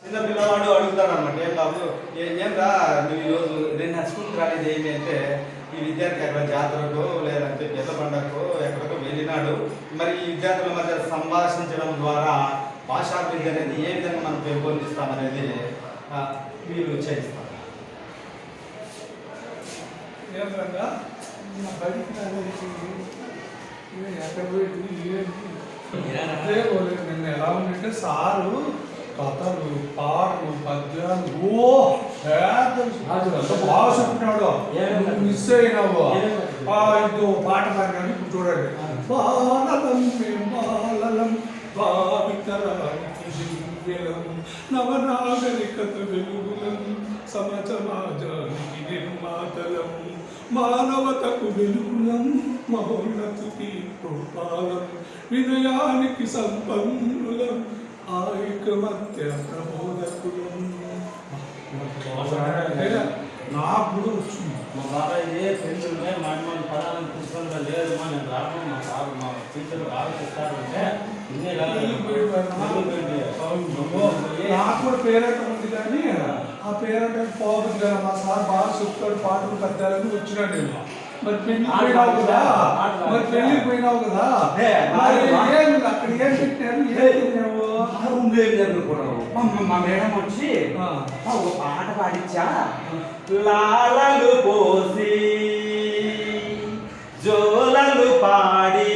చిన్న పిల్లవాడు అడుగుతాడు అనమాట, ఏం బాబు ఏం రా నువ్వు ఈరోజు నేను స్కూల్కి రాలేదు ఏమి అంటే, ఈ విద్యార్థి ఎక్కడ జాతరకు లేదంటే పెద్ద పండగకు ఎక్కడికో వెళ్ళినాడు. మరి ఈ విద్యార్థుల మధ్య సంభాషించడం ద్వారా భాషాభివృద్ధి అనేది ఏ విధంగా మనం పెంపొందిస్తామనేది వీళ్ళు చేయిస్తారు. నిన్న ఎలా ఉందంటే సారు కథలు పాటలు పద్యాలు బాగా చెప్తున్నాడు. మిస్ అయినావు ఇంకో పాట పాడినాడు. ఇప్పుడు చూడండి, బాలలం బాలలం భావితరానికి దివ్యలం నవనాగరికత వెలుగులం సమాజానికి నిర్మాతలం మానవతకు వెలుగులం మహోన్నతికి కృపాలం వినయానికి సంపన్నులం ఐకమత్య ప్రబోధకులం. నాకు కూడా వచ్చింది. మా బాబాయ్ ఏ పెన్సిల్నే మా అమ్మ పదాలను పుస్తకంలో లేదు, నేను రాను మా బాబు మా టీచర్లు ఆలోచిస్తారు అంటే నాకు కూడా పేరెంట్ ఉంది, కానీ ఆ పేరెంట్ పోతుంది కదా. మా సార్ బాగా చెప్తాడు, పాటలు పద్యాలని వచ్చినాడు. నేను మరి పెళ్లికి పోయినావు కదా, అక్కడ ఏం పెట్టారు? మా మేడం వచ్చి పాట పాడించా, లాలలు పోసి జోలలు పాడి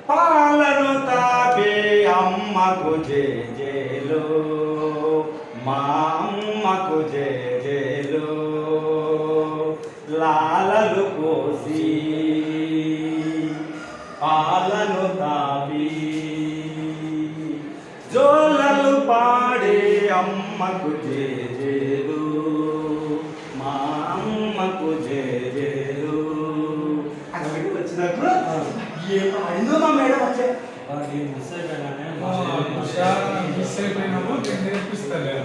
పాలను తాపే అమ్మకు జేజేలు, మా అమ్మకు జేజేలు. లాలలు పోసి పాలను తాపి జోలలు పాడే అమ్మకు జేజేలు, మా అమ్మకు జేజేలు. అక్కడికి వచ్చినప్పుడు ఏమో మా మేడం వచ్చే మిస్ అయిపోయినాము, నేర్పిస్తాను.